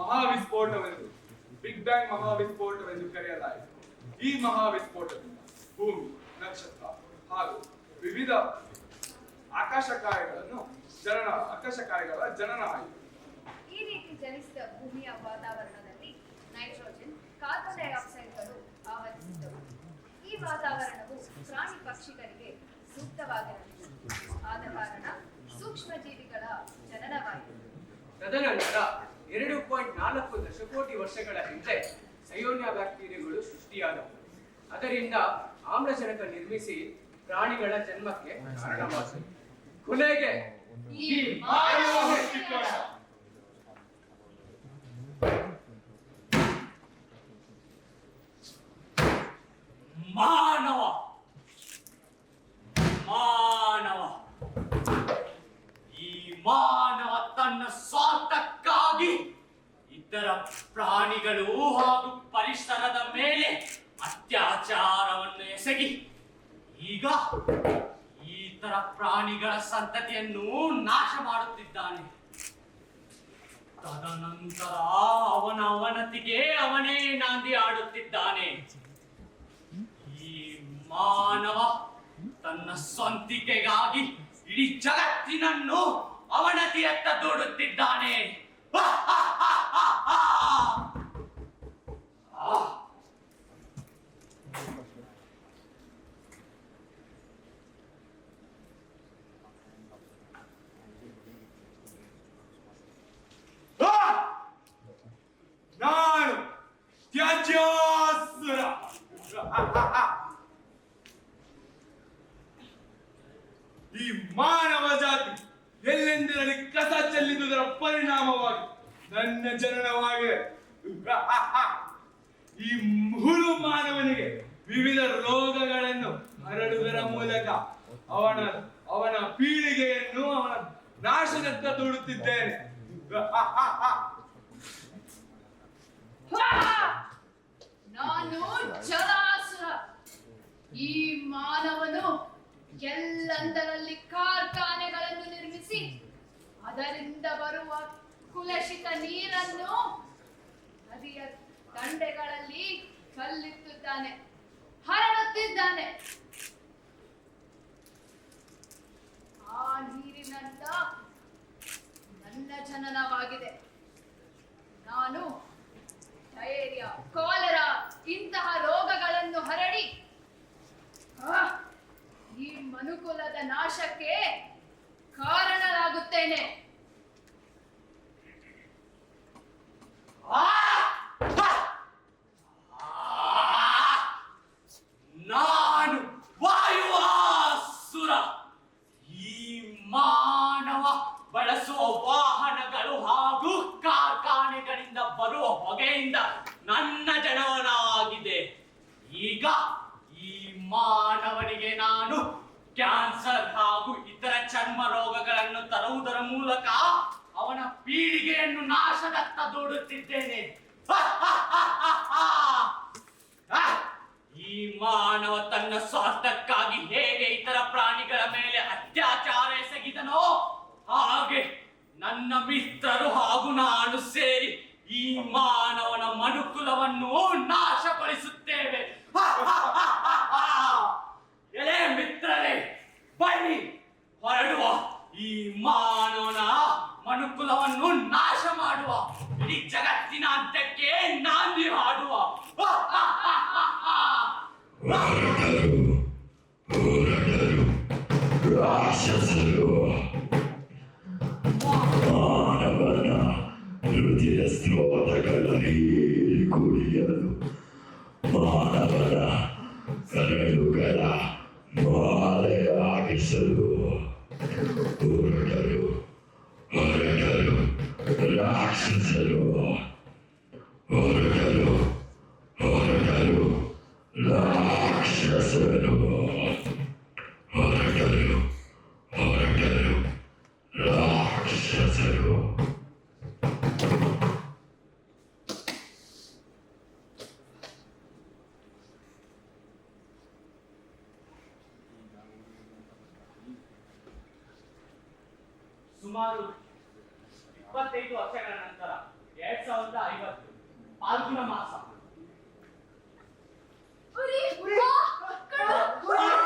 ಮಹಾವಿಸ್ಫೋಟವೆಂದು big bang ಮಹಾವಿಸ್ಫೋಟವೆಂದು ಕರೆಯಲಾಯಿತು. ಈ ಮಹಾವಿಸ್ಫೋಟದಿಂದ ಭೂಮಿ, ನಕ್ಷತ್ರ ಹಾಗೂ ವಿವಿಧ ಆಕಾಶಕಾಯಗಳ ಜನನ ಆಯಿತು. ಈ ರೀತಿ ಜನಿಸಿದ ಭೂಮಿಯ ವಾತಾವರಣದಲ್ಲಿ ನೈಟ್ರೋಜನ್, ಕಾರ್ಬನ್ ಡೈಆಕ್ಸೈಡ್ಗಳು ಆವರಿಸಿದ್ದವು. ಈ ವಾತಾವರಣವು ಪ್ರಾಣಿ ಪಕ್ಷಿಗಳಿಗೆ ಸೂಕ್ತವಾಗಿರಲಿಲ್ಲ. ಆದ ಕಾರಣ ಸೂಕ್ಷ್ಮ ಜೀವಿಗಳ ಜನನವಾಯಿತು. ತದನಂತರ 2.4 ದಶಕೋಟಿ ವರ್ಷಗಳ ಹಿಂದೆ ಸಯೋನ್ಯ ಬ್ಯಾಕ್ಟೀರಿಯಾಗಳು ಸೃಷ್ಟಿಯಾದವು. ಅದರಿಂದ ಆಮ್ಲಜನಕ ನಿರ್ಮಿಸಿ ಪ್ರಾಣಿಗಳ ಜನ್ಮಕ್ಕೆ ಕಾರಣವಾಯಿತು. ಕೊನೆಗೆ ಮಾನವ ಮಾನವ ಈ ಮಾನವ ತನ್ನ ಸ್ವಾರ್ಥಕ್ಕಾಗಿ ಇತರ ಪ್ರಾಣಿಗಳು ಹಾಗೂ ಪರಿಸರದ ಮೇಲೆ ಅತ್ಯಾಚಾರವನ್ನು ಎಸಗಿ ಈಗ ಇತರ ಪ್ರಾಣಿಗಳ ಸಂತತಿಯನ್ನು ನಾಶ ಮಾಡುತ್ತಿದ್ದಾನೆ. ತದನಂತರ ಅವನ ಅವನತಿಗೆ ಅವನೇ ನಾಂದಿ ಆಡುತ್ತಿದ್ದಾನೆ. ಈ ಮಾನವ ತನ್ನ ಸ್ವಂತಿಕೆಗಾಗಿ ಇಡೀ ಜಗತ್ತಿನನ್ನು ಅವನತಿಯತ್ತ ದೂಡುತ್ತಿದ್ದಾನೆ. ನಾನು ತ್ಯಾಜ್ಯಾಸುರ. ಈ ಮಾನವ ಜಾತಿ ಎಲ್ಲೆಂದರಲ್ಲಿ ಕಸ ಚೆಲ್ಲಿದುದರ ಪರಿಣಾಮವಾಗಿ ನನ್ನ ಜನನವಾಗಿದೆ. ಈ ಹುಳು ಮಾನವನಿಗೆ ವಿವಿಧ ರೋಗಗಳನ್ನು ಹರಡುವುದರ ಮೂಲಕ ಅವನ ಪೀಳಿಗೆಯನ್ನು ಅವನ ನಾಶದತ್ತ ದೂಡುತ್ತಿದ್ದೇನೆ. ನಾನು ಜಲಾಸುರ. ಈ ಮಾನವನು ಎಲ್ಲಂದರಲ್ಲಿ ಕಾರ್ಖಾನೆಗಳನ್ನು ನಿರ್ಮಿಸಿ ಅದರಿಂದ ಬರುವ ಕುಲಷಿತ ನೀರನ್ನು ನದಿಯ ದಂಡೆಗಳಲ್ಲಿ ಕಲ್ಲಿತ್ತಿದ್ದಾನೆ, ಹರಡುತ್ತಿದ್ದಾನೆ. ಆ ನೀರಿನಿಂದ ನನ್ನ ಜನನವಾಗಿದೆ. ನಾನು ಡಯೇರಿಯಾ, ಕಾಲರಾ ಇಂತಹ ರೋಗಗಳನ್ನು ಹರಡಿ ಈ ಮನುಕುಲದ ನಾಶಕ್ಕೆ ಕಾರಣರಾಗುತ್ತೇನೆ. ನಾನು ವಾಯುವಾಸುರ. ಈ ಮಾನವ ಬಳಸುವ ವಾಹನಗಳು ಹಾಗೂ ಕಾರ್ಖಾನೆಗಳಿಂದ ಬರುವ ಹೊಗೆಯಿಂದ ನನ್ನ ಜನವನಾಗಿದೆ. ಈಗ ಈ ಮಾನವನಿಗೆ ನಾನು ಕ್ಯಾನ್ಸರ್ ಹಾಗೂ ಇತರ ಚರ್ಮ ರೋಗಗಳನ್ನು ತರುವುದರ ಮೂಲಕ ಅವನ ಪೀಳಿಗೆಯನ್ನು ನಾಶದತ್ತ ದೂಡುತ್ತಿದ್ದೇನೆ. ಈ ಮಾನವ ತನ್ನ ಸ್ವಾರ್ಥಕ್ಕಾಗಿ ಹೇಗೆ ಇತರ ಪ್ರಾಣಿಗಳ ಮೇಲೆ ಅತ್ಯಾಚಾರ ಎಸಗಿದನೋ ಹಾಗೆ ನನ್ನ ಮಿತ್ರರು ಹಾಗೂ ನಾನು ಸೇರಿ ಈ ಮಾನವನ ಮನುಕುಲವನ್ನು ನಾಶಗೊಳಿಸುತ್ತೇವೆ. ಎಲೆ ಮಿತ್ರರೇ, ಬನ್ನಿ ಹೊರಡುವ. ಈ ಮಾನವನ ಮನುಕುಲವನ್ನು ನಾಶ ಮಾಡುವ, ಇಡೀ ಜಗತ್ತಿನ ಅಂತ್ಯಕ್ಕೆ ನಾಂದಿ ಹಾಡುವ. ರಾಕ್ಷಸರು ಮಾನವನ ಹೃದಯ ಸ್ರೋತಗಳಲ್ಲಿ ಕುಡಿಯಲು, ಮಾನವನ ಕರಳುಗಳ ಮಾಲೆಯಾಗಿಸಲು ಹೊರಟರು ರಾಕ್ಷಸರು. ಹೊರಟರು ರಾಕ್ಷಸರು. ಹೊರಟರು ರಾಕ್ಷಸರು. ಸುಮಾರು 25 ವರ್ಷಗಳ ನಂತರ 2050 ಫಾಲ್ಗುಣ ಮಾಸ. ಉರಿ, ಆ, ಕಣ್ಣು,